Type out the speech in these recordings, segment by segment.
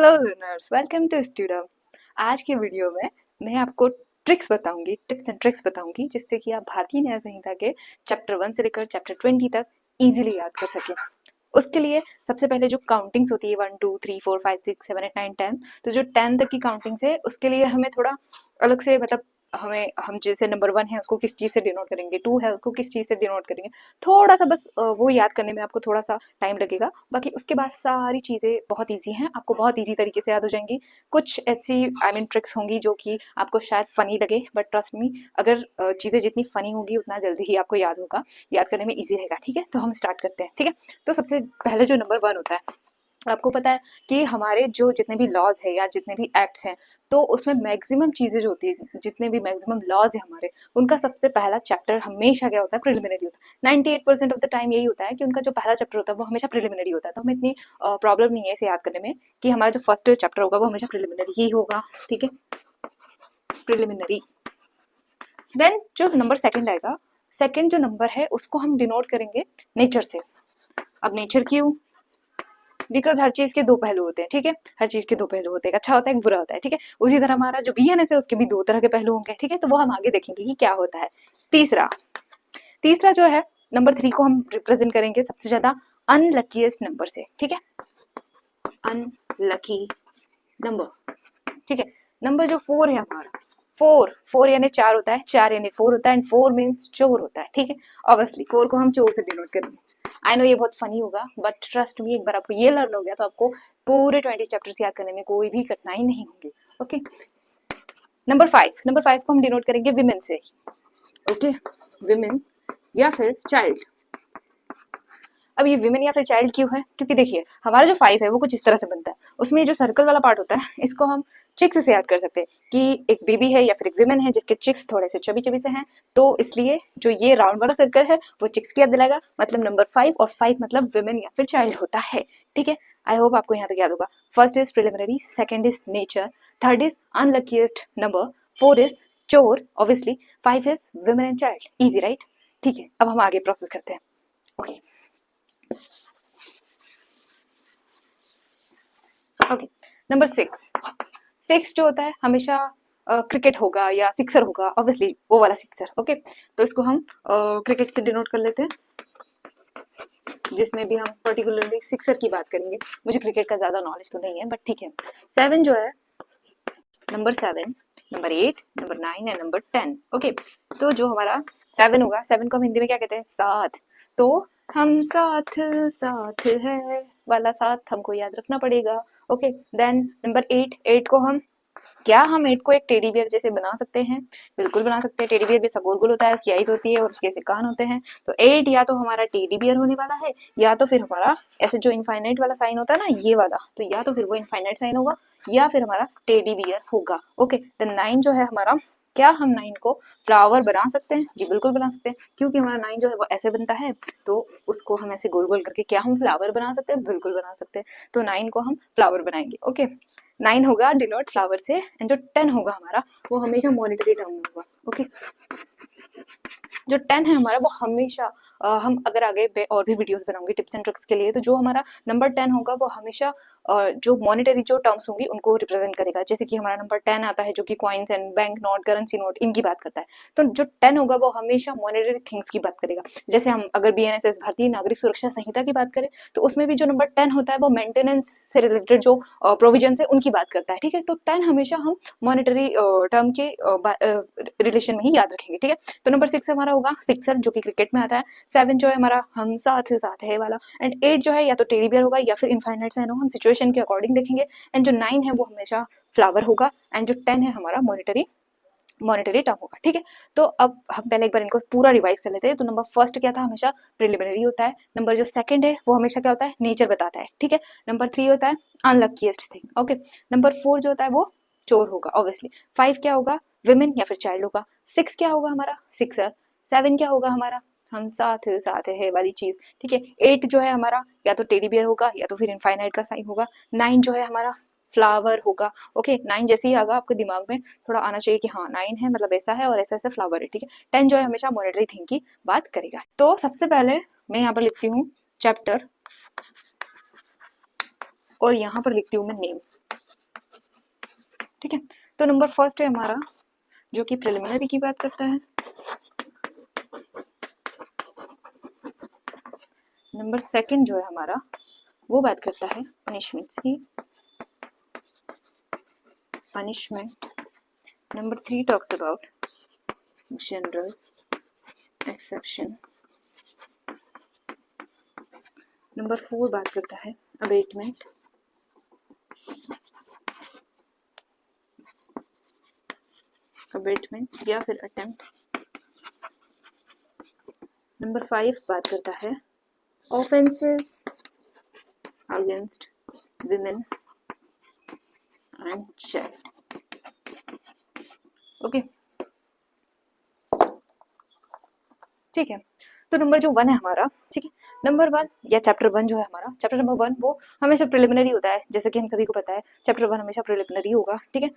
Hello learners, welcome to studio. आज के video में मैं आपको टिप्स एंड ट्रिक्स बताऊंगी जिससे कि आप भारतीय न्याय संहिता के चैप्टर 1 से लेकर चैप्टर 20 तक इजीली याद कर सकें। उसके लिए सबसे पहले जो काउंटिंग्स होती है 1 2 3 4 5 6 7 8 9 10, तो जो 10 तक की काउंटिंग्स है उसके लिए हमें थोड़ा अलग से हम जैसे नंबर 1 है उसको किस चीज़ से डिनोट करेंगे, 2 है उसको किस चीज़ से डिनोट करेंगे, थोड़ा सा बस वो याद करने में आपको थोड़ा सा टाइम लगेगा। बाकी उसके बाद सारी चीज़ें बहुत ईजी हैं, आपको बहुत ईजी तरीके से याद हो जाएंगी। कुछ ऐसी ट्रिक्स होंगी जो कि आपको शायद फनी लगे, बट ट्रस्ट मी, अगर चीज़ें जितनी फनी होंगी उतना जल्दी ही आपको याद होगा, याद करने में ईजी रहेगा। ठीक है, तो हम स्टार्ट करते हैं। ठीक है, तो सबसे पहले जो नंबर 1 होता है, आपको पता है कि हमारे जो जितने भी लॉज है या जितने भी एक्ट्स हैं, तो उसमें मैक्सिमम चीजें जो होती है, जितने भी मैक्सिमम लॉज है हमारे, उनका सबसे पहला चैप्टर हमेशा क्या होता है? प्रिलिमिनरी होता है। 98% ऑफ द टाइम यही होता है कि उनका जो पहला चैप्टर होता है वो हमेशा प्रिलिमिनरी होता है। तो हमें इतनी प्रॉब्लम नहीं है इसे याद करने में कि हमारा जो फर्स्ट चैप्टर होगा वो हमेशा प्रिलिमिनरी ही होगा। ठीक है, प्रिलिमिनरी। देन जो नंबर सेकंड आएगा, सेकंड जो नंबर है उसको हम डिनोट करेंगे नेचर से। अब नेचर क्यों? बिकॉज हर चीज के दो पहलू होते हैं। ठीक है, हर चीज के दो पहलू होते हैं, एक अच्छा होता है एक बुरा होता है। ठीक है, उसी तरह हमारा जो बीएनएस है उसके भी दो तरह के पहलू होंगे। ठीक है, तो वो हम आगे देखेंगे कि क्या होता है। तीसरा तीसरा जो है, नंबर 3 को हम रिप्रेजेंट करेंगे सबसे ज्यादा अनलकीएस्ट नंबर से। ठीक है, अनलकी नंबर। ठीक है, नंबर जो 4 है हमारा, 4 यानी 4 होता है, 4 यानी 4 होता है, एंड 4 मीन्स चोर होता है। ठीक है, ऑब्वियसली 4 को हम चोर से डिनोट करेंगे। आई नो ये बहुत फनी होगा, बट ट्रस्ट मी, एक बार आपको ये लर्न हो गया तो आपको पूरे 20 चैप्टर्स याद करने में कोई भी कठिनाई नहीं होगी। ओके, नंबर 5 को हम डिनोट करेंगे विमेन से। ओके, विमेन या फिर चाइल्ड। अब ये विमेन या फिर चाइल्ड क्यों है? क्योंकि देखिए हमारा जो 5 है वो कुछ इस तरह से बनता है, उसमें जो सर्कल वाला पार्ट होता है इसको हम चिक्स से याद कर सकते हैं कि एक बेबी है या फिर एक विमेन है जिसके चिक्स थोड़े से चबी चबी से हैं, तो इसलिए जो ये राउंड वाला सर्कल है वो चिक्स की याद दिलाएगा, मतलब नंबर 5, और 5 मतलब विमेन या फिर चाइल्ड होता है। ठीक है, आई होप आपको यहाँ तक याद होगा। First is preliminary, second is nature, third is unluckiest number, 4 is चोर obviously, 5 is women and child. Easy right? ठीक है, अब हम आगे प्रोसेस करते हैं। ओके ओके, नंबर 6 जो होता है हमेशा क्रिकेट होगा या सिक्सर होगा, ऑब्वियसली वो वाला सिक्सर। ओके, तो इसको हम क्रिकेट से डिनोट कर लेते हैं, जिसमें भी हम पर्टिकुलरली सिक्सर की बात करेंगे। मुझे क्रिकेट का ज्यादा नॉलेज तो नहीं है, बट ठीक है। 7 जो है, number 7, number 8, number 9 and number 10। Okay, तो जो हमारा 7 होगा, 7 को हम हिंदी में क्या कहते हैं? साथ। तो हम साथ साथ है वाला साथ हमको याद रखना पड़ेगा। ओके, देन नंबर 8 को हम 8 को एक टेडी बियर जैसे बना सकते हैं? बिल्कुल बना सकते हैं। टेडी बियर जैसा गोल गोल होता है, उसकी आईज होती है और उसके ऐसे कान होते हैं। तो 8 या तो हमारा टेडी बियर होने वाला है, या तो फिर हमारा ऐसे जो इनफाइनाइट वाला साइन होता है ना, ये वाला, तो या तो फिर वो इनफाइनाइट साइन होगा या फिर हमारा टेडी बियर होगा। ओके, देन 9 जो है हमारा, क्या हम 9 को फ्लावर बना सकते हैं? जी बिल्कुल बना सकते हैं, क्योंकि हमारा 9 जो है वो ऐसे बनता है, तो उसको हम ऐसे गोल गोल करके क्या हम फ्लावर बना सकते हैं? बिल्कुल बना सकते हैं। तो 9 को हम फ्लावर बनाएंगे। ओके, 9 होगा डिनोट फ्लावर से, एंड जो 10 होगा हमारा वो हमेशा मॉनिटरी टर्म में होगा। ओके, जो 10 है हमारा वो हमेशा हम अगर आगे और भी वीडियोस बनाऊंगी टिप्स एंड ट्रिक्स के लिए, तो जो हमारा नंबर 10 होगा वो हमेशा जो मॉनेटरी जो टर्म्स होंगी उनको रिप्रेजेंट करेगा। जैसे कि हमारा नंबर 10 आता है जो कि coins and bank note, currency note, इनकी बात करता है, तो जो 10 होगा वो हमेशा मॉनेटरी थिंग्स की बात करेगा। जैसे हम अगर बीएनएसएस भारतीय नागरिक सुरक्षा संहिता की बात करें, तो उसमें भी जो नंबर 10 होता है वो मेंटेनेंस से रिलेटेड जो प्रोविजन है उनकी बात करता है। ठीक है, तो 10 हमेशा हम मॉनेटरी टर्म के रिलेशन में ही याद रखेंगे। ठीक है, तो नंबर 6 हमारा होगा सिक्सर, जो कि क्रिकेट में आता है। 7 जो है हमारा हम साथ साथ है वाला, एंड 8 जो है या तो टेडी बियर होगा या फिर इनफाइनाइट साइन होगा, हम सिचुएशन के अकॉर्डिंग देखेंगे। एंड जो 9 है वो हमेशा फ्लावर होगा, एंड जो 10 है हमारा मॉनिटरी टर्म होगा। ठीक है, तो अब हम पहले एक बार इनको पूरा रिवाइज कर लेते हैं। तो नंबर फर्स्ट क्या था? हमेशा प्रिलिमिनरी होता है। नंबर जो सेकंड है वो हमेशा क्या होता है? नेचर बताता है। ठीक है, नंबर 3 होता है अनलकीएस्ट थिंग। ओके, नंबर 4 जो होता है वो चोर होगा ऑब्वियसली। 5 क्या होगा? विमेन या फिर चाइल्ड होगा। 6 क्या होगा हमारा? सिक्सर। 7 क्या होगा हमारा? हम साथ साथ है वाली चीज। ठीक है, 8 जो है हमारा या तो टेडी बियर होगा या तो फिर इनफाइनाइट का साइन होगा। 9 जो है हमारा फ्लावर होगा। ओके, 9 जैसे ही आगा आपके दिमाग में थोड़ा आना चाहिए कि हाँ 9 है मतलब ऐसा है और ऐसा ऐसा फ्लावर है। ठीक है, 10 जो है हमेशा मॉनेटरी थिंग की बात करेगा। तो सबसे पहले मैं यहाँ पर लिखती हूँ चैप्टर, और यहाँ पर लिखती हूँ मैं नेम। ठीक है। तो नंबर फर्स्ट है हमारा जो कि प्रिलिमिनरी की बात करता है। नंबर सेकंड जो है हमारा वो बात करता है पनिशमेंट्स की, punishment. Number three talks about general exception. Number four बात करता है अबेटमेंट। अबेटमेंट या फिर अटेम्प्ट। नंबर फाइव बात करता है offences against women and child. Okay, ठीक है। तो नंबर जो वन है हमारा, ठीक है, नंबर वन या चैप्टर वन जो है हमारा, चैप्टर नंबर वन वो हमेशा प्रिलिमिनरी होता है, जैसे कि हम सभी को पता है चैप्टर वन हमेशा प्रिलिमिनरी होगा। ठीक है।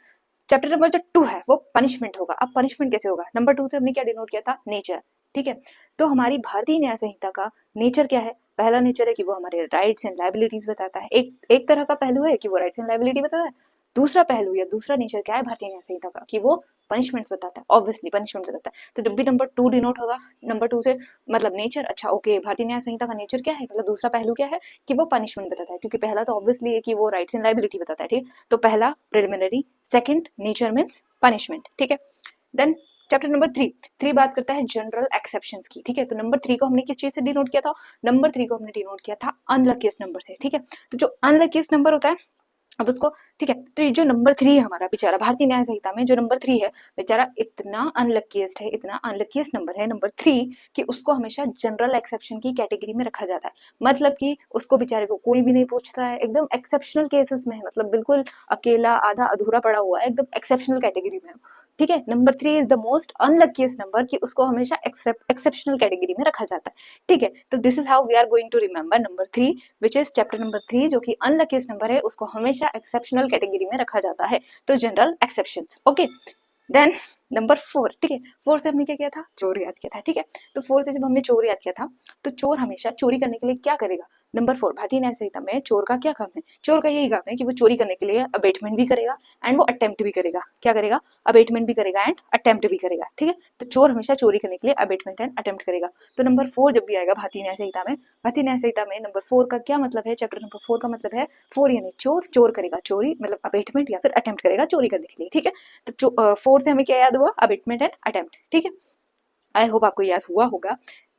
चैप्टर नंबर जो टू है वो पनिशमेंट होगा। अब पनिशमेंट कैसे होगा? नंबर टू से हमने क्या डिनोट किया था? नेचर। ठीक है। तो हमारी भारतीय न्याय संहिता का नेचर क्या है? पहला नेचर है कि वो हमारे राइट्स एंड लायबिलिटीज बताता है। एक तरह का पहलू है कि वो राइट्स एंड लायबिलिटी बताता है। दूसरा पहलू या दूसरा नेचर क्या है भारतीय न्याय संहिता का? कि वो पनिशमेंट्स बताता है, ऑब्वियसली पनिशमेंट बताता है। तो जब भी नंबर टू डिनोट होगा नंबर टू से मतलब नेचर, अच्छा ओके, भारतीय न्याय संहिता का नेचर क्या है, मतलब दूसरा पहलू क्या है कि वो पनिशमेंट बताता है, क्योंकि पहला तो ऑब्वियसली है कि वो राइट्स एंड लायबिलिटी बताता है। ठीक, तो पहला preliminary, second nature means punishment. ठीक है। Then chapter number three, three बात करता है जनरल एक्सेप्शंस की। ठीक है। तो नंबर थ्री को हमने किस चीज से डिनोट किया था? नंबर थ्री को हमने डिनोट किया था अनलकीस्ट नंबर से। ठीक है। तो जो अनलकीस्ट नंबर होता है, अब उसको, ठीक है, तो ये जो नंबर थ्री है हमारा, बेचारा भारतीय न्याय संहिता में जो नंबर थ्री है बेचारा इतना अनलकीस्ट है, इतना अनलकीस्ट नंबर है नंबर थ्री, कि उसको हमेशा जनरल एक्सेप्शन की कैटेगरी में रखा जाता है। मतलब कि उसको बेचारे को कोई भी नहीं पूछता है, एकदम एक्सेप्शनल केसेस में है, मतलब बिल्कुल अकेला आधा अधूरा पड़ा हुआ है, एकदम एक्सेप्शनल कैटेगरी में है। ठीक है। Number three is the most unluckiest number, कि उसको हमेशा एक्सेप्शनल कैटेगरी में रखा जाता है। ठीक है। तो this is how we are going to remember number three, which is chapter number three, जो कि अनलकीस्ट नंबर है, उसको हमेशा एक्सेप्शनल कैटेगरी में रखा जाता है। तो general exceptions. Okay. Then number four, ठीक है, फोर से हमने क्या किया था? चोर याद किया था। ठीक है। तो फोर से जब हमने चोर याद किया था, तो चोर हमेशा चोरी करने के लिए क्या करेगा? नंबर फोर, भारतीय न्याय संहिता में चोर का क्या काम है? चोर का यही काम है कि वो चोरी करने के लिए अबेटमेंट भी करेगा एंड वो अटेम्प्ट भी करेगा। क्या करेगा? अबेटमेंट भी करेगा एंड अटेम्प्ट भी करेगा। ठीक है। तो चोर हमेशा चोरी करने के लिए अबेटमेंट एंड अटेम्प्ट करेगा। तो नंबर फोर जब भी आएगा भारतीय न्याय संहिता में, भारतीय न्याय संहिता में नंबर फोर का क्या मतलब है? चैप्टर नंबर फोर का मतलब है फोर यानी चोर, चोर करेगा चोरी, मतलब अबेटमेंट या फिर अटेम्प्ट करेगा चोरी करने के लिए। ठीक है। तो फोर से हमें क्या याद हुआ? Abetment and attempt. ठीक है। आई होप आपको याद हुआ होगा।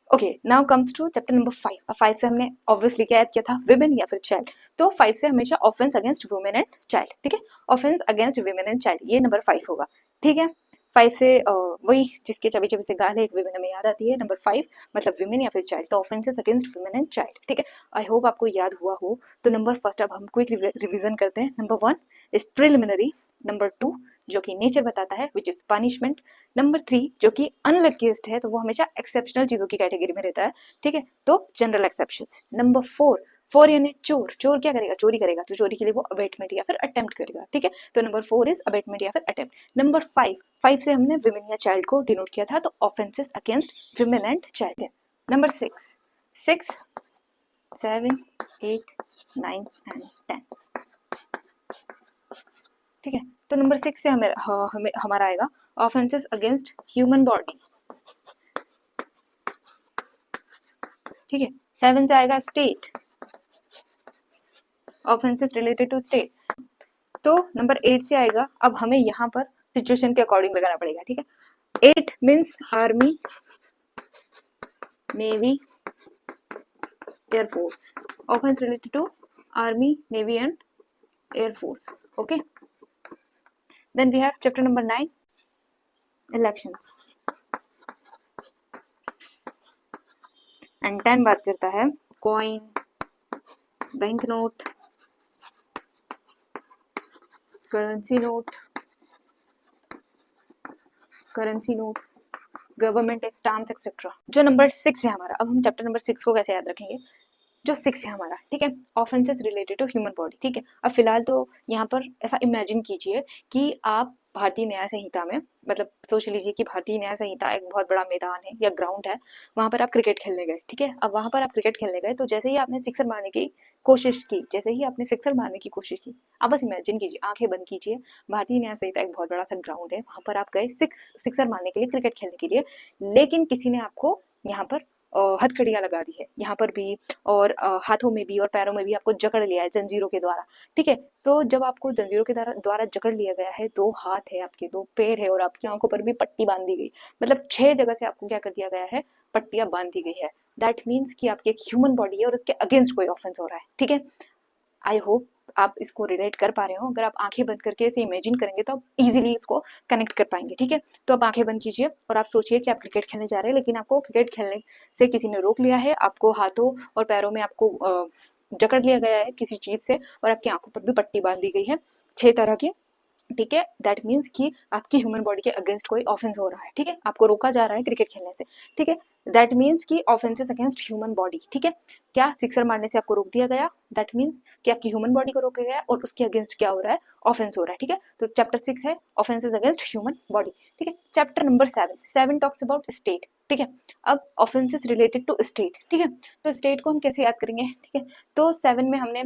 Okay, now comes to chapter number five. Five से हमने ऑब्वियसली क्या याद किया था? विमेन या फिर चाइल्ड। तो फाइव से हमेशा offence against women and child. ठीक है। Offence against women and child, ये नंबर फाइव होगा। ठीक है। फाइव से वही जिसके चबी चबी से गाल है एक विमेन हमें याद आती है, नंबर फाइव मतलब विमेन या फिर चाइल्ड, तो offences against women and child. ठीक है। आई होप आपको याद हुआ हो। तो नंबर फर्स्ट अब हम क्विक रिवीजन करते हैं। Number one is preliminary. Number two जो कि नेचर बताता है which is punishment. Number three जो कि अनलकीस्ट है, तो वो हमेशा एक्सेप्शनल चीजों की कैटेगरी में रहता है। ठीक है। तो general exceptions. Number four, four यानी चोर, चोर क्या करेगा? चोरी करेगा, तो चोरी के लिए वो अबेटमेंट या फिर अटेम्प्ट करेगा। ठीक है। तो नंबर फोर इज अबेटमेंट या फिर अटेम्प्ट। नंबर फाइव, फाइव से हमने विमेन या चाइल्ड को डिनोट किया था, तो offences against women and child है। Number six, six, seven, eight, nine and ten. ठीक है। तो नंबर सिक्स से हमें हमारा आएगा ऑफेंसेस अगेंस्ट ह्यूमन बॉडी। ठीक है। सेवन से आएगा state, offences related to state. तो नंबर एट से आएगा, अब हमें यहाँ पर सिचुएशन के अकॉर्डिंग लगाना पड़ेगा। ठीक है। Eight means army, navy, air force, offence related to army, navy and air force. Okay. Then we have chapter number nine, elections. And ten बात करता है coin, bank note, currency note, currency notes, government stamps etcetera. जो number six है हमारा, अब हम chapter number six को कैसे याद रखेंगे? जो सिक्स है हमारा, ठीक है, offences related to human body. ठीक है। अब फिलहाल तो यहाँ पर ऐसा इमेजिन कीजिए कि आप भारतीय न्याय संहिता में, मतलब सोच लीजिए कि भारतीय न्याय संहिता एक बहुत बड़ा मैदान है या ग्राउंड है, वहां पर आप क्रिकेट खेलने गए। ठीक है। अब वहां पर आप क्रिकेट खेलने गए, तो जैसे ही आपने सिक्सर मारने की कोशिश की, जैसे ही आपने सिक्सर मारने की कोशिश की, आप बस इमेजिन कीजिए, आंखें बंद कीजिए, भारतीय न्याय संहिता एक बहुत बड़ा सा ग्राउंड है, वहां पर आप गए सिक्सर मारने के लिए, क्रिकेट खेलने के लिए, लेकिन किसी ने आपको यहाँ पर हथकड़ियां लगा दी है, यहाँ पर भी और हाथों में भी और पैरों में भी आपको जकड़ लिया है जंजीरों के द्वारा, ठीक है। तो जब आपको जंजीरों के द्वारा जकड़ लिया गया है, 2 हाथ है आपके, 2 पैर है और आपकी आंखों पर भी पट्टी बांध दी गई, मतलब 6 जगह से आपको क्या कर दिया गया है, पट्टियां बांध दी गई है। दैट मीन्स कि आपकी एक ह्यूमन बॉडी है और उसके अगेंस्ट कोई ऑफेंस हो रहा है, ठीक है। आई होप आप इसको रिलेट कर पा रहे हो, अगर आप आंखें बंद करके इसे इमेजिन करेंगे तो आप इजीली इसको कनेक्ट कर पाएंगे, ठीक है। तो आप आंखें बंद कीजिए और आप सोचिए कि आप क्रिकेट खेलने जा रहे हैं, लेकिन आपको क्रिकेट खेलने से किसी ने रोक लिया है, आपको हाथों और पैरों में आपको जकड़ लिया गया है किसी चीज से और आपकी आंखों पर भी पट्टी बांध दी गई है 6 तरह की, ठीक है। दैट मीन्स कि आपकी ह्यूमन बॉडी के अगेंस्ट कोई ऑफेंस हो रहा है, ठीक है, आपको रोका जा रहा है क्रिकेट खेलने से, ठीक है। दैट मीन्स कि ऑफेंसेस अगेंस्ट ह्यूमन बॉडी, ठीक है। क्या सिक्सर मारने से आपको रोक दिया गया, दैट मीन्स कि आपकी ह्यूमन बॉडी को रोका गया और उसके अगेंस्ट क्या हो रहा है, ऑफेंस हो रहा है, ठीक है। तो चैप्टर 6 है ऑफेंसेस अगेंस्ट ह्यूमन बॉडी, ठीक है। Chapter number 7 talks about state, ठीक है। अब ऑफेंसेस रिलेटेड टू स्टेट, ठीक है। तो स्टेट को हम कैसे याद करेंगे, ठीक है। तो 7 में हमने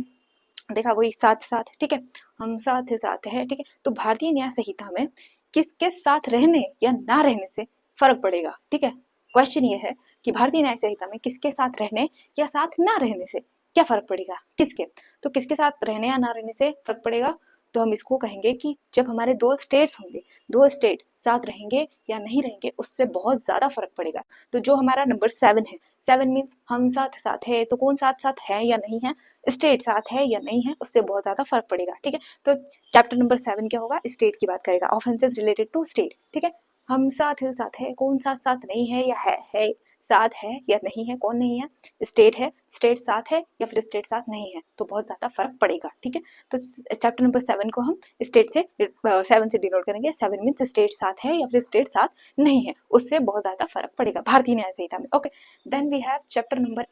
देखा वही साथ साथ, ठीक है, हम साथ साथ है, ठीक है। तो भारतीय न्याय संहिता में किसके साथ रहने या ना रहने से फर्क पड़ेगा, ठीक है। क्वेश्चन ये है कि भारतीय न्याय संहिता में किसके साथ रहने या साथ ना रहने से क्या फर्क पड़ेगा, किसके, तो किसके साथ रहने या ना रहने से फर्क पड़ेगा, तो हम इसको कहेंगे कि जब हमारे 2 स्टेट्स होंगे, 2 स्टेट साथ रहेंगे या नहीं रहेंगे उससे बहुत ज्यादा फर्क पड़ेगा। तो जो हमारा नंबर 7 है, 7 मीन्स हम साथ साथ है, तो कौन साथ साथ है या नहीं है, स्टेट साथ है या नहीं है, उससे बहुत ज्यादा फर्क पड़ेगा, ठीक है। तो चैप्टर नंबर 7 क्या होगा, स्टेट की बात करेगा, ऑफेंसेस रिलेटेड टू स्टेट, ठीक है। हम साथ है, कौन साथ साथ नहीं है या है साथ है या नहीं है, कौन नहीं है, स्टेट है, स्टेट साथ है या फिर स्टेट साथ नहीं है, तो बहुत ज्यादा फर्क पड़ेगा, ठीक है। तो चैप्टर नंबर 7 को हम स्टेट से 7 से डिनोट करेंगे, 7 मीन्स स्टेट साथ है या फिर स्टेट साथ नहीं है, उससे बहुत ज्यादा फर्क पड़ेगा भारतीय न्याय संहिता में, okay. Then we have chapter number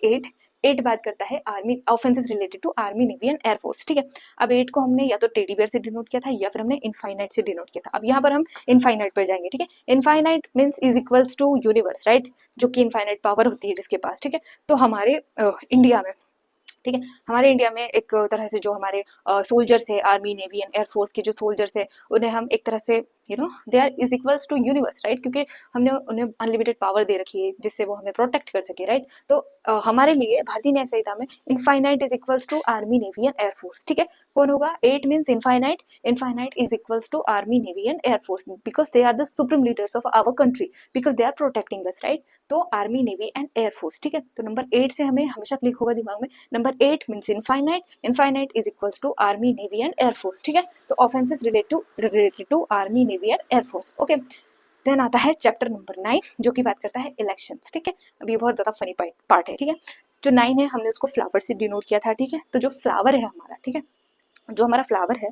8 बात करता है army offences related to army navy and air force, ठीक है। अब 8 को हमने या तो टेडी बियर से डिनोट किया था या फिर हमने इनफाइनाइट से डिनोट किया था, अब यहाँ पर हम इनफाइनाइट पर जाएंगे, ठीक है। Infinite means is equals to universe, right, जो कि इनफाइनाइट पावर होती है जिसके पास, ठीक है। तो हमारे इंडिया में, ठीक है, हमारे इंडिया में एक तरह से जो हमारे सोल्जर्स है, आर्मी नेवी एंड एयरफोर्स के जो सोल्जर्स है, उन्हें हम एक तरह से they are is equals to universe, right, क्योंकि हमने उन्हें अनलिमिटेड पावर दे रखी है जिससे वो हमें प्रोटेक्ट कर सके, राइट। तो हमारे लिए भारतीय न्याय संहिता में infinite is equals to army navy and air force, ठीक है। कौन होगा, 8 means infinite, infinite is equals to army navy and air force because they are the supreme leaders of our country, because they are protecting us, right. तो army navy and air force, ठीक है। तो number 8 से हमें हमेशा क्लिक होगा दिमाग में, number 8 means infinite, infinite is equals to army navy and air force, ठीक है। तो offences related to army navy and air force, okay. Then आता है चैप्टर नंबर 9 जो कि बात करता है इलेक्शंस, ठीक है। अब ये बहुत ज्यादा फनी पार्ट है, ठीक है। जो 9 है हमने उसको फ्लावर से डिनोट किया था, ठीक है। तो जो फ्लावर है हमारा, ठीक है, जो हमारा फ्लावर है,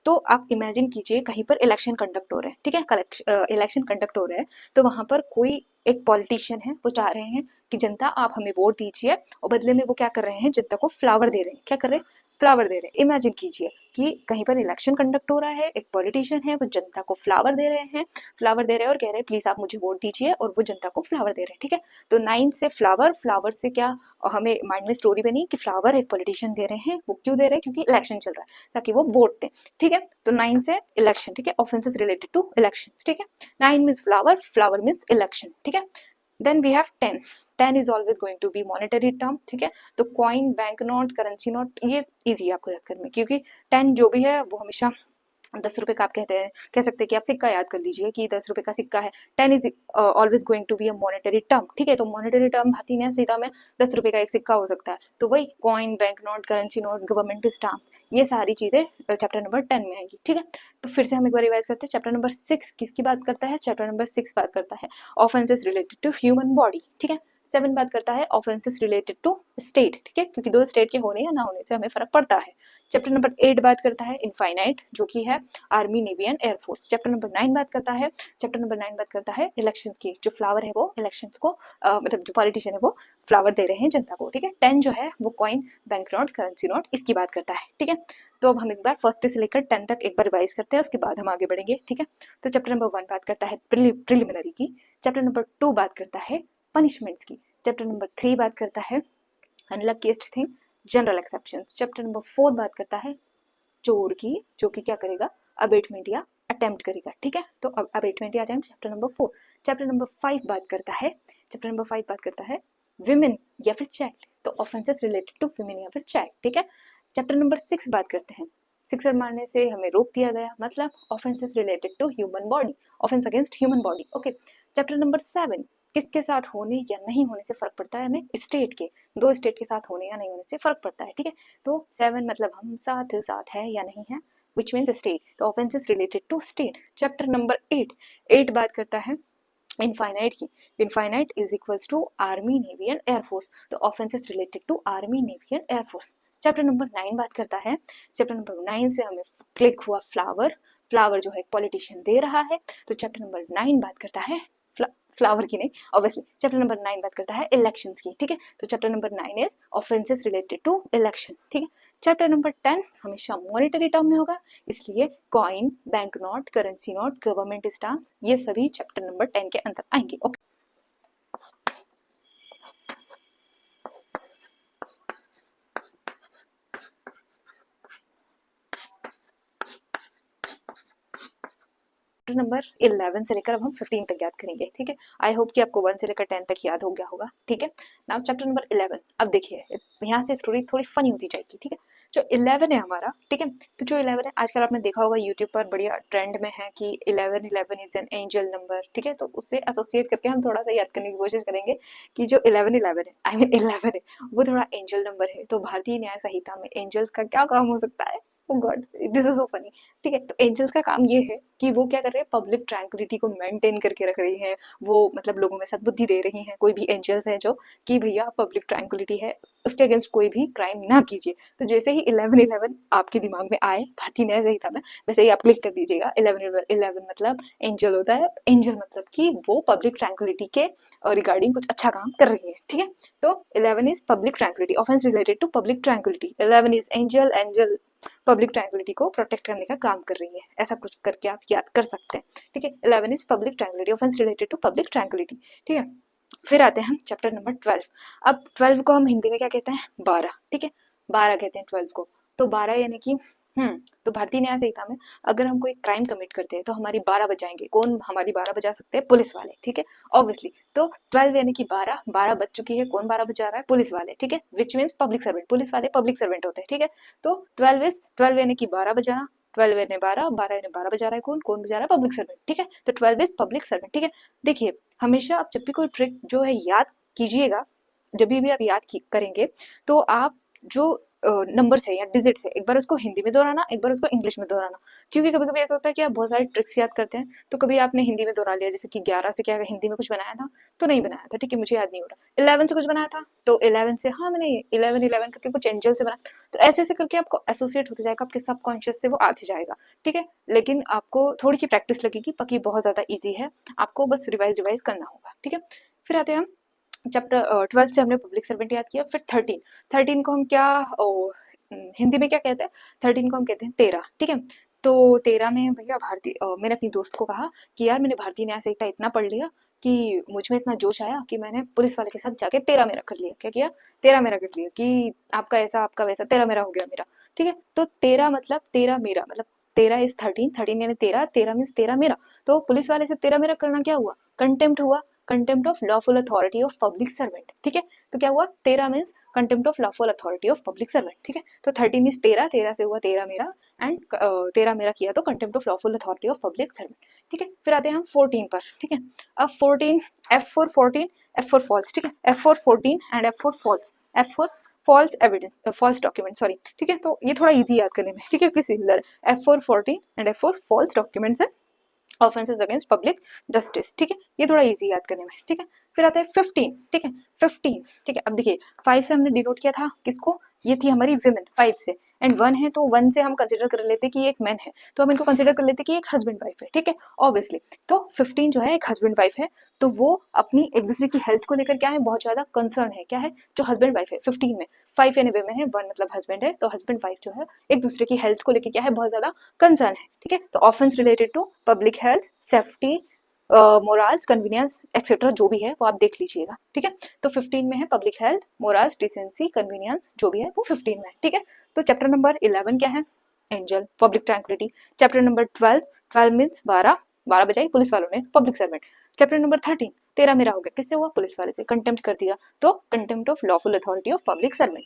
तो आप इमेजिन कीजिए कहीं पर इलेक्शन कंडक्ट हो रहे हैं, ठीक है, इलेक्शन कंडक्ट हो रहे हैं, तो वहां पर कोई एक पॉलिटिशियन है, वो चाह रहे हैं कि जनता आप हमें वोट दीजिए, और बदले में वो क्या कर रहे हैं, जनता को फ्लावर दे रहे हैं, क्या कर रहे हैं, फ्लावर दे रहे हैं। इमेजिन कीजिए कि कहीं पर इलेक्शन कंडक्ट हो रहा है, एक पॉलिटिशियन है, वो जनता को फ्लावर दे रहे हैं, फ्लावर दे रहे हैं और कह रहे हैं प्लीज आप मुझे वोट दीजिए, और वो जनता को फ्लावर दे रहे हैं, ठीक है। तो 9 से फ्लावर, फ्लावर से क्या हमें माइंड में स्टोरी बनी कि फ्लावर एक पॉलिटिशियन दे रहे हैं, वो क्यों दे रहे हैं, क्योंकि इलेक्शन चल रहा है ताकि वो वोट दें, ठीक है। तो 9 से इलेक्शन, ठीक है, ऑफेंसेस रिलेटेड टू इलेक्शन, ठीक है। 9 means flower, flower means election, ठीक है। Then we have 10, 10 is always going to be monetary term, ठीक है। तो coin, bank note, currency note, ये इजी है आपको याद करने में, क्योंकि 10 जो भी है वो हमेशा 10 रुपए का आप कहते हैं, कह सकते हैं कि आप सिक्का याद कर लीजिए कि 10 रुपए का सिक्का है, 10 is always going to be a monetary term, ठीक है। तो मॉनेटरी टर्म भारतीय न्याय संहिता में 10 रुपए का एक सिक्का हो सकता है, तो वही coin, bank note, currency note, government stamp, ये सारी चीजें चैप्टर नंबर 10 में आएंगी, ठीक है। तो फिर से हम एक बार रिवाइज करते हैं, चैप्टर नंबर 6 किसकी बात करता है, चैप्टर नंबर 6 बात करता है offences related to human body, ठीक है। 7 बात करता है ऑफेंसेस रिलेटेड टू स्टेट, ठीक है, क्योंकि 2 स्टेट के होने या ना होने से हमें फर्क पड़ता है। चैप्टर नंबर 8 बात करता है इनफाइनाइट, जो कि है army navy and air force. Chapter number 9 बात करता है, चैप्टर नंबर 9 बात करता है इलेक्शंस की, जो फ्लावर है वो इलेक्शंस को मतलब जो पॉलिटिशियन है वो फ्लावर दे रहे हैं जनता को, ठीक है। 10 जो है वो coin, bank note, currency note, इसकी बात करता है, ठीक है। तो अब हम एक बार फर्स्ट से लेकर 10 तक एक बार रिवाइज करते हैं, उसके बाद हम आगे बढ़ेंगे, ठीक है। तो चैप्टर नंबर 1 बात करता है प्रिलिमिनरी की, चैप्टर नंबर 2 बात करता है पनिशमेंट्स की, चैप्टर नंबर 3 बात करता है unluckiest thing, general exceptions. Chapter number 4 बात करता है चोर की, जो कि क्या करेगा, अबेटमेंट या अटेम्प्ट करेगा, ठीक है। तो अब अबेटमेंट या attempt chapter number 4। Chapter number 5 बात करता है, चैप्टर नंबर 5 बात करता है विमेन या फिर चाइल्ड, तो ऑफेंसेस रिलेटेड टू विमेन या फिर चाइल्ड, ठीक है। चैप्टर नंबर 6 बात करते हैं, सिक्सर मारने से हमें रोक दिया गया, मतलब offences related to human body, offence against human body, okay. Chapter number 7 किसके साथ होने या नहीं होने से फर्क पड़ता है, हमें स्टेट के, दो स्टेट के साथ होने या नहीं होने से फर्क पड़ता है, ठीक है। तो 7 मतलब हम साथ साथ है या नहीं है, which means state, तो offenses related to state। Chapter number 8 बात करता है इनफाइनाइट की, infinite is equals to army navy and air force, तो offences related to army navy and air force. Chapter number 9 बात करता है, चैप्टर नंबर 9 से हमें क्लिक हुआ फ्लावर, फ्लावर जो है पॉलिटिशियन दे रहा है, तो चैप्टर नंबर 9 बात करता है फ्लावर की नहीं, ऑब्वियसली चैप्टर नंबर 9 बात करता है इलेक्शंस की, ठीक है। तो chapter number 9 is offences related to election, ठीक है। चैप्टर नंबर 10 हमेशा मॉनेटरी टर्म में होगा, इसलिए coin, bank note, currency note, government stamps, ये सभी चैप्टर नंबर 10 के अंदर आएंगे, ओके। नंबर 11 से लेकर अब हम 15 तक याद करेंगे, ठीक है। आई होप कि आपको 1 से लेकर 10 तक याद हो गया होगा, ठीक है। नाउ चैप्टर नंबर 11, अब देखिए यहाँ से स्टोरी थोड़ी फनी होती जाएगी, ठीक है। जो 11 है हमारा, ठीक है, तो जो 11 है आजकल आपने देखा होगा यूट्यूब पर बढ़िया ट्रेंड में है कि 11 इज एन एंजल नंबर, ठीक है। तो उससे एसोसिएट करके हम थोड़ा सा याद करने की कोशिश करेंगे कि जो 11 है, आई मीन 11 है, वो थोड़ा एंजल नंबर है। तो भारतीय न्याय संहिता में एंजल्स का क्या काम हो सकता है, oh God this is so funny, ठीक है। तो एंजल्स का काम ये है कि वो क्या कर रहे हैं, पब्लिक ट्रैंक्विलिटी को मेंटेन करके रख रही है, वो मतलब लोगों में सद्बुद्धि दे रही हैं, कोई भी एंजल्स हैं जो कि भैया पब्लिक ट्रैंक्विलिटी है, उसके अगेंस्ट कोई भी क्राइम ना कीजिए। तो जैसे ही 11 आपके दिमाग में आए भारतीय न्याय संहिता में, वैसे ही आप क्लिक कर दीजिएगा 11 मतलब एंजल होता है, एंजल मतलब कि वो पब्लिक ट्रैंक्विलिटी के रिगार्डिंग कुछ अच्छा काम कर रही है, ठीक है। तो 11 is public tranquility, offence related to public tranquility, 11 is angel, angel public tranquility को प्रोटेक्ट करने का काम कर रही है, ऐसा कुछ करके आप याद कर सकते हैं, ठीक है। 11 is public tranquility, offence related to public tranquility, ठीक है। फिर आते हैं हम चैप्टर नंबर 12। अब 12 को हम हिंदी में क्या कहते हैं, 12, ठीक है, 12 कहते हैं 12 को। तो 12 यानी कि तो भारतीय न्याय संहिता में अगर हम कोई क्राइम कमिट करते हैं तो हमारी 12 बजाएंगे, कौन हमारी 12 बजा सकते हैं, पुलिस वाले, ठीक है, ऑब्वियसली। तो 12 यानी कि 12 बज चुकी है, कौन 12 बजा रहा है, पुलिस वाले, ठीक है, which means public servant, police वाले पब्लिक सर्वेंट होते हैं, ठीक है। तो 12 यानी कि 12 बजाना, 12 यानी 12 यानी 12 बजा रहा है, कौन कौन बजा रहा है, पब्लिक सर्वेंट, ठीक है। तो 12 इज पब्लिक सर्वेंट, ठीक है। देखिए हमेशा आप जब भी कोई ट्रिक जो है याद कीजिएगा, जब भी आप याद करेंगे, तो आप जो नंबर्स है या डिजिट्स है, एक बार उसको हिंदी में दोहराना, एक बार उसको इंग्लिश में दोहराना, क्योंकि कभी कभी ऐसा होता है कि आप बहुत सारे ट्रिक्स याद करते हैं, तो कभी आपने हिंदी में दोहरा लिया, जैसे कि 11 से क्या हिंदी में कुछ बनाया था, तो नहीं बनाया था, ठीक है, मुझे याद नहीं हो रहा। 11 से कुछ बनाया था, तो 11 से हाँ मैंने 11 करके कुछ एंजल से बनाया, तो ऐसे ऐसे करके आपको एसोसिएट होते जाएगा, आपके सबकॉन्शियस से वो आते जाएगा, ठीक है। लेकिन आपको थोड़ी सी प्रैक्टिस लगेगी, बाकी बहुत ज्यादा ईजी है, आपको बस रिवाइज करना होगा, ठीक है। फिर आते हैं हम चैप्टर 12 से हमने पब्लिक सर्वेंट याद किया। फिर 13 को हम क्या हिंदी में क्या कहते हैं, 13 को हम कहते हैं 13, ठीक है। तो 13 में भैया मैंने अपनी दोस्त को कहा कि यार मैंने भारतीय न्याय संहिता इतना पढ़ लिया कि मुझ में इतना जोश आया कि मैंने पुलिस वाले के साथ जाके 13 मेरा कर लिया, क्या किया, 13 मेरा कर लिया, कि आपका ऐसा आपका वैसा 13 मेरा हो गया मेरा, ठीक है। तो 13 मतलब 13 मेरा, मतलब 13 इज 13 यानी 13 मीन्स 13 मेरा। तो पुलिस वाले से 13 मेरा करना क्या हुआ, कंटेम्प्ट हुआ, contempt of lawful authority of public servant, ठीक है। तो क्या हुआ, 13 means contempt of lawful authority of public servant, ठीक है। तो 13 मीन्स 13 से हुआ 13 मेरा, एंड 13 मेरा किया तो contempt of lawful authority of public servant, ठीक है। फिर आते हैं हम 14 पर, ठीक है। अब 14 F4 14 F4 फॉल्स, ठीक है, F4 14 and F4 false, F4 false evidence, false document, sorry, ठीक है। तो ये थोड़ा इजी याद करने में, ठीक है, क्योंकि similar F4 14 and F4 false documents है, ऑफेंसेस अगेंस्ट पब्लिक जस्टिस, ठीक है, ये थोड़ा इजी याद करने में, ठीक है। फिर आता है 15, ठीक है, 15, ठीक है। अब देखिए 5 से हमने डिनोट किया था किसको, ये थी हमारी विमेन 5 से, एंड 1 है तो 1 से हम कंसिडर कर लेते कि एक मैन है, तो हम इनको कंसिडर कर लेते कि एक हस्बैंड वाइफ है, ठीक है, ऑब्वियसली। तो 15 जो है एक हस्बैंड वाइफ है, तो वो अपनी एक दूसरे की हेल्थ को लेकर क्या है, बहुत ज्यादा कंसर्न है, क्या है, जो हस्बैंड वाइफ है 15 में, 5 यानी विमेन है, 1 मतलब हस्बैंड है, तो हस्बैंड वाइफ जो है एक दूसरे की हेल्थ को लेकर क्या है, बहुत ज्यादा कंसर्न है, ठीक है। तो offence related to public health, safety, morals, convenience etcetera जो भी है वो आप देख लीजिएगा, ठीक है। तो 15 में है public health, morals, decency, convenience जो भी है वो 15 में है, ठीक है। तो चैप्टर नंबर 11 क्या है? Angel, public tranquility. Chapter number 12, 12 means 12, 12 बजाई पुलिस वालों ने, पब्लिक सर्वेंट। चैप्टर नंबर 13, 13 मेरा हो गया, किससे हुआ? पुलिस वाले से, कंटेम्प्ट कर दिया, तो contempt of lawful authority of public servant.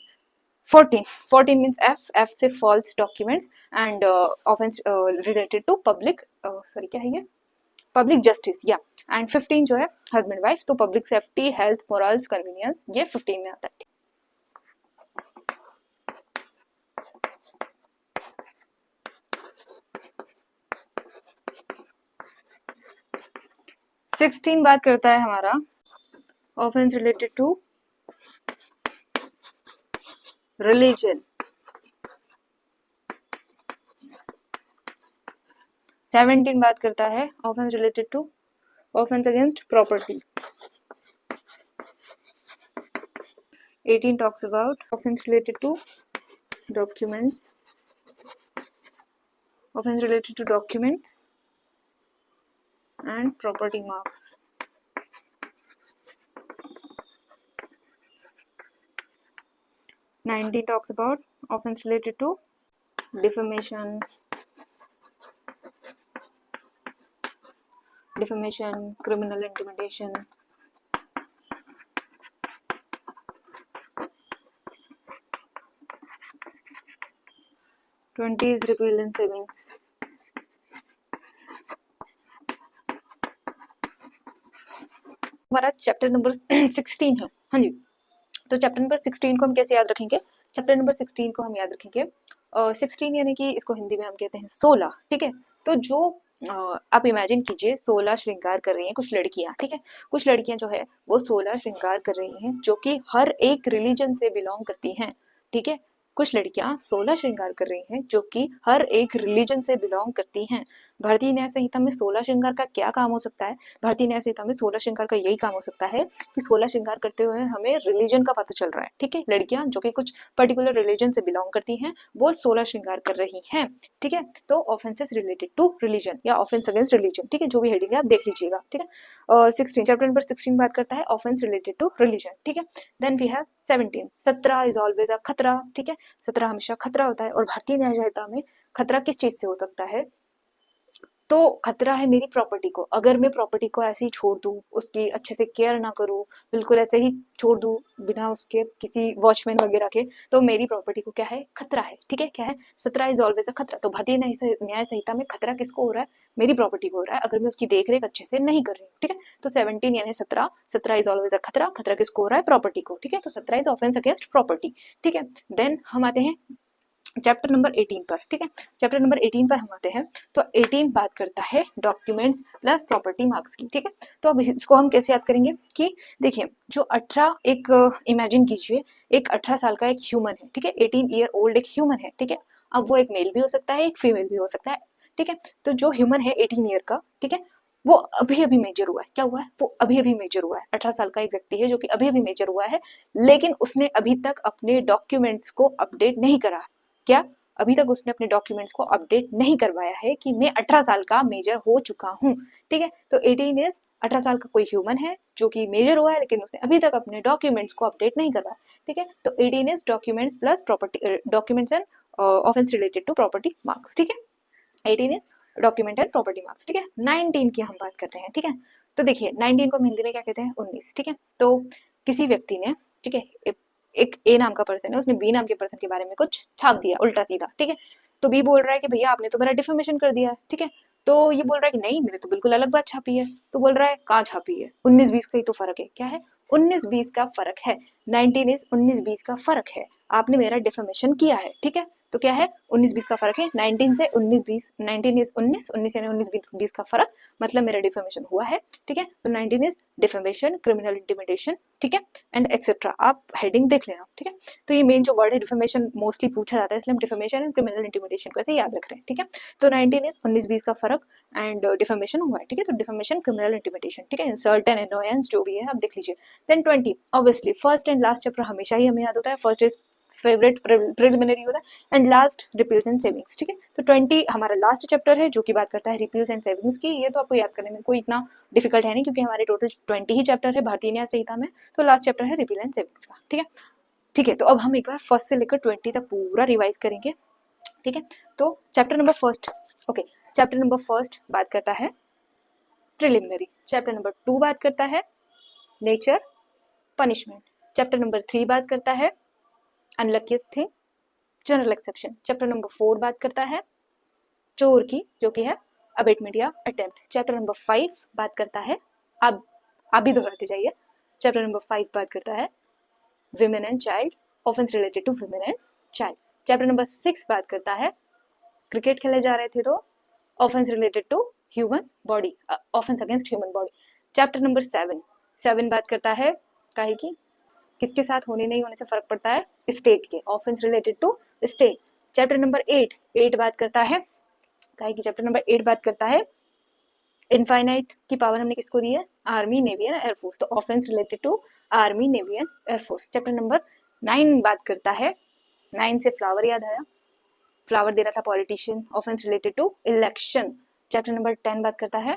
14, 14 means F, F से false documents and offense related to public, sorry क्या है ये? Public justice, या। एंड 15 जो है हस्बैंड वाइफ, तो public safety, health, morals, convenience, ये 15 में आता है। 16 बात करता है हमारा ऑफेंस रिलेटेड टू रिलीजन। 17 बात करता है offence related to offence against property. 18 talks about offense related to documents, offense related to documents and property marks. 19 talks about offense related to defamation, criminal intimidation. 20 is repeal and savings. हमारा chapter number 16 है, हाँ जी। तो chapter number 16 को हम कैसे याद रखेंगे? Chapter number 16 को हम याद रखेंगे 16 यानी कि इसको हिंदी में हम कहते हैं 16, ठीक है। तो जो आप इमेजिन कीजिए 16 श्रृंगार कर रही हैं कुछ लड़कियां, ठीक है। कुछ लड़कियां जो है वो 16 श्रृंगार कर रही हैं जो कि हर एक रिलीजन से बिलोंग करती हैं, ठीक है। कुछ लड़कियां 16 श्रृंगार कर रही हैं जो कि हर एक रिलीजन से बिलोंग करती हैं। भारतीय न्याय संहिता में 16 श्रृंगार का क्या काम हो सकता है? भारतीय न्याय संहिता में 16 श्रृंगार का यही काम हो सकता है कि 16 श्रृंगार करते हुए हमें रिलीजन का पता चल रहा है, ठीक है। लड़कियां जो कि कुछ पर्टिकुलर रिलीजन से बिलोंग करती हैं वो 16 श्रृंगार कर रही हैं, ठीक है। तो ऑफेंसेस रिलेटेड टू रिलीजन या ऑफेंस अगेंस्ट रिलीजन, ठीक है, जो भी हेडिंग है आप देख लीजिएगा, ठीक है। 16 चैप्टर नंबर 16 बात करता है ऑफेंस रिलेटेड टू रिलीजन, ठीक है। Then we have 17, 17 is always a खतरा, ठीक है। 17 हमेशा खतरा होता है। और भारतीय न्याय संहिता में खतरा किस चीज से हो सकता है? तो खतरा है मेरी प्रॉपर्टी को। अगर मैं प्रॉपर्टी को ऐसे ही छोड़ दूं, उसकी अच्छे से केयर ना करूं, बिल्कुल ऐसे ही छोड़ दूं बिना उसके किसी वॉचमैन वगैरह के, तो मेरी प्रॉपर्टी को क्या है? खतरा है, ठीक है। क्या है? 17 इज ऑलवेज अ खतरा। तो भारतीय न्याय संहिता में खतरा किसको हो रहा है? मेरी प्रॉपर्टी को हो रहा है, अगर मैं उसकी देख रेख अच्छे से नहीं कर रही हूँ, ठीक है। तो 17 यानी 17, 17 इज ऑलवेज अ खतरा। खतरा किसको हो रहा है? प्रॉपर्टी को, ठीक है। तो 17 इज ऑफेंस अगेंस्ट प्रॉपर्टी, ठीक है। देन हम आते हैं चैप्टर नंबर 18 पर, ठीक है। चैप्टर नंबर 18 पर हम आते हैं। तो 18 बात करता है डॉक्यूमेंट्स प्लस प्रॉपर्टी मार्क्स की, ठीक है। तो अब इसको हम कैसे याद करेंगे कि देखिए जो 18 एक इमेजिन कीजिए एक 18 साल का एक ह्यूमन है, ठीक है। 18 ईयर ओल्ड एक ह्यूमन है, ठीक है। अब वो एक मेल भी हो सकता है, एक फीमेल भी हो सकता है, ठीक है। तो जो ह्यूमन है 18 ईयर का, ठीक है, वो अभी अभी मेजर हुआ है। क्या हुआ है? वो अभी अभी मेजर हुआ है। 18 साल का एक व्यक्ति है जो कि अभी अभी मेजर हुआ है, लेकिन उसने अभी तक अपने डॉक्यूमेंट्स को अपडेट नहीं करा। क्या? अभी तक उसने अपने डॉक्यूमेंट्स को अपडेट नहीं करवाया है कि मैं 18 साल का मेजर हो चुका हूँ, ठीक है। तो 18 इज 18 साल का कोई ह्यूमन है जो कि मेजर हुआ है लेकिन उसने अभी तक अपने डॉक्यूमेंट्स को अपडेट नहीं करवाया, ठीक है। तो 18 is documents plus property, documents and offence related to property marks, ठीक है। 18 is document and property marks, ठीक है। 19 की हम बात करते हैं, ठीक है। तो देखिए 19 को हम हिंदी में क्या कहते हैं? 19, ठीक है। तो किसी व्यक्ति ने, ठीक है, एक ए नाम का पर्सन है, उसने बी नाम के पर्सन के बारे में कुछ छाप दिया उल्टा सीधा, ठीक है। तो बी बोल रहा है कि भैया आपने तो मेरा डिफेमेशन कर दिया है, ठीक है। तो ये बोल रहा है कि नहीं मैंने तो बिल्कुल अलग बात छापी है। तो बोल रहा है कहाँ छापी है? 19-20 का ही तो फर्क है। क्या है? 19-20 का फर्क है। 19 इज 19-20 का फर्क है। आपने मेरा डिफेमेशन किया है, ठीक है। तो क्या है? 19-20 का फर्क है। 19 से 19-20, 19 इज 19, 19 यानी 19-20 का फर्क, मतलब मेरा डिफेमेशन हुआ है, ठीक है। तो 19 इज डिफेमेशन, क्रिमिनल इंटिमिडेशन, ठीक है, एंड एक्सेट्रा। आप हेडिंग देख लेना, ठीक है। तो ये मेन जो वर्ड है डिफेमेशन मोस्टली पूछा जाता है, इसलिए हम डिफेमेशन एंड क्रिमिनल इंटिमिडेशन को ऐसे याद रख रहे हैं, ठीक है। तो 19 इज 19-20 का फर्क एंड डिफेमेशन हुआ है, ठीक है। तो डिफेमेशन, क्रिमिनल इंटिमिडेशन, ठीक है, इंसल्ट एंड अनोयंस जो भी है आप देख लीजिए। Then 20 obviously first and last chapter हमेशा ही हमें याद होता है। फर्स्ट इज फेवरेट प्रिलिमिनरी होता है, एंड लास्ट रिपील्स एंड सेविंग्स। ठीक है, तो 20 हमारा लास्ट चैप्टर है जो कि बात करता है रिपील्स एंड सेविंग्स की। ये तो आपको याद करने में कोई इतना डिफिकल्ट है नहीं, क्योंकि हमारे टोटल 20 ही चैप्टर है भारतीय न्याय संहिता में, तो लास्ट चैप्टर है रिपील एंड सेविंग्स का। ठीक है, ठीक है, तो अब हम एक बार फर्स्ट से लेकर 20 तक पूरा रिवाइज करेंगे। ठीक है, तो chapter number first, okay, chapter number first बात करता है प्रिलिमिनरी, चैप्टर नंबर 2 बात करता है नेचर पनिशमेंट, चैप्टर नंबर 3 बात करता है unluckiest thing general exception, chapter number 4 बात करता है चोर की, जो कि है अबेटमेंट या अटेम्प्ट, चैप्टर नंबर 5 बात करता है, आप भी दोहराते जाइए, चैप्टर नंबर 5 बात करता है women and child, offence related to women and child, chapter number 6 बात करता है क्रिकेट खेले जा रहे थे तो offence related to human body, offence against human body, chapter number 7 बात करता है काहे की किसके साथ होने नहीं होने से फर्क पड़ता है, स्टेट के, offence related to state, chapter number 8 बात करता है काहे की चैप्टर नंबर 8 बात करता है इनफाइनाइट की पावर हमने किसको दी है, आर्मी नेवी एंड एयरफोर्स, तो offence related to army navy and air force, chapter number 9 बात करता है, 9 से फ्लावर याद आया, फ्लावर दे रहा था politician, offence related to election, chapter number 10 बात करता है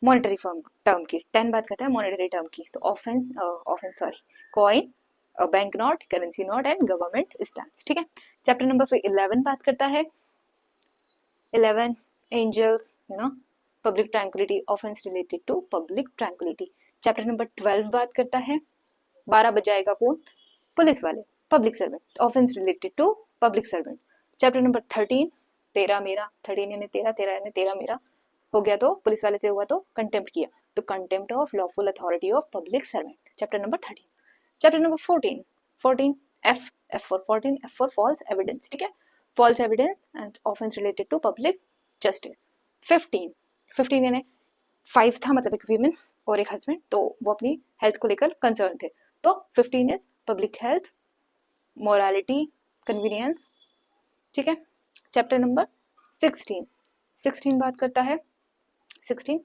मॉनेटरी फॉर्म टर्म की, 10 बात करता है मॉनेटरी टर्म की, तो offence sorry coin, bank note, currency note and government stamps. ठीक है, चैप्टर नंबर फिर 11 बात करता है 11 angels, you know, public tranquility, offence related to public tranquility, chapter number 12 बात करता है 12 बजाएगा कौन, पुलिस वाले, public servant, offence related to public servant, chapter number 13 तेरा मेरा, 13 यानी तेरा, तेरा यानी तेरा मेरा, हो गया तो पुलिस वाले से हुआ तो कंटेम्प्ट किया, तो contempt of lawful authority of public servant, chapter number 13, chapter number 14 F for 14, F for false evidence. ठीक है, false evidence and offence related to public justice, 15 यानी 5 था मतलब एक वीमेन और एक हस्बैंड, तो वो अपनी हेल्थ को लेकर कंसर्न थे, तो 15 is public health, morality, convenience. ठीक है, चैप्टर नंबर 16 बात करता है 16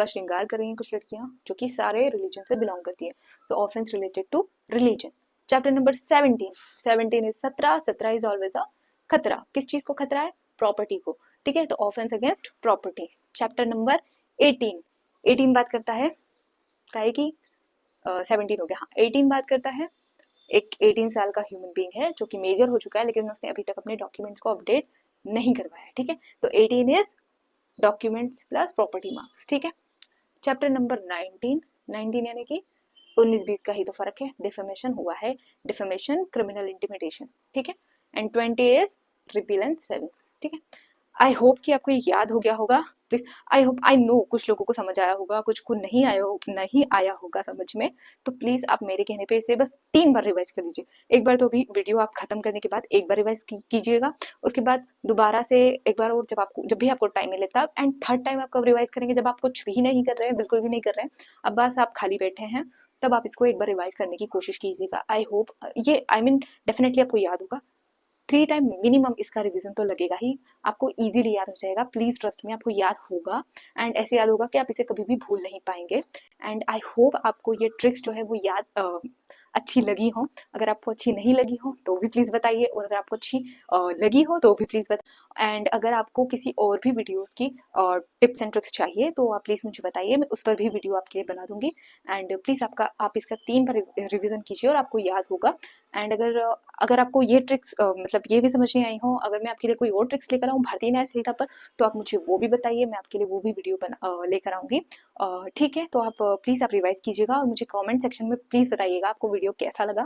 श्रृंगार कर रही हैं कुछ लड़कियां जो कि सारे रिलीजन से बिलोंग करती है, तो offence related to religion, chapter number 17 is 17 is always a खतरा, किस चीज को खतरा है, प्रॉपर्टी को। ठीक है, तो offence against property, chapter number 18 बात करता है काहे की 17 हो गया, हाँ 18 बात करता है एक 18 साल का ह्यूमन बीइंग है जो कि मेजर हो चुका है, लेकिन उसने अभी तक अपने डॉक्यूमेंट्स को अपडेट नहीं करवाया। ठीक है, तो 18 is documents plus property marks. ठीक है, चैप्टर नंबर 19 यानी कि 19-20 का ही तो फर्क है, डिफेमेशन हुआ है, डिफेमेशन क्रिमिनल इंटिमिडेशन। ठीक है, and 20 is repeal and savings. ठीक है, आई होप कि आपको ये याद हो गया होगा, please I hope, I know कुछ लोगों को समझ आया होगा, कुछ को नहीं आया होगा समझ में, तो प्लीज आप मेरे कहने पे इसे बस 3 बार रिवाइज कर लीजिए। एक बार तो भी वीडियो आप खत्म करने के बाद एक बार रिवाइज कीजिएगा, उसके बाद दोबारा से एक बार और जब भी आपको टाइम मिले तब, एंड थर्ड टाइम आप कब रिवाइज करेंगे, जब आप कुछ भी नहीं कर रहे हैं, बिल्कुल भी नहीं कर रहे हैं, अब बस आप खाली बैठे हैं, तब आप इसको एक बार रिवाइज करने की कोशिश कीजिएगा। आई होप ये डेफिनेटली आपको याद होगा, 3 टाइम मिनिमम इसका रिवीजन तो लगेगा ही, आपको इजीली याद हो जाएगा, प्लीज ट्रस्ट में आपको याद होगा, एंड ऐसे याद होगा कि आप इसे कभी भी भूल नहीं पाएंगे। एंड आई होप आपको ये ट्रिक्स जो है वो याद अच्छी लगी हो, अगर आपको अच्छी नहीं लगी हो तो भी प्लीज बताइए, और अगर आपको अच्छी लगी हो तो भी प्लीज बताइए, एंड अगर आपको किसी और भी वीडियोस की टिप्स एंड ट्रिक्स चाहिए तो आप प्लीज मुझे बताइए, मैं उस पर भी वीडियो आपके लिए बना दूंगी, एंड प्लीज आप इसका 3 बार रिवीजन कीजिए और आपको याद होगा। एंड अगर आपको ये ट्रिक्स मतलब ये भी समझ नहीं आई हो, अगर मैं आपके लिए कोई और ट्रिक्स लेकर आऊँ भारतीय न्याय संहिता पर, तो आप मुझे वो भी बताइए, मैं आपके लिए वो भी वीडियो लेकर आऊंगी। ठीक है, तो आप प्लीज आप रिवाइज कीजिएगा और मुझे कमेंट सेक्शन में प्लीज बताइएगा आपको वीडियो कैसा लगा।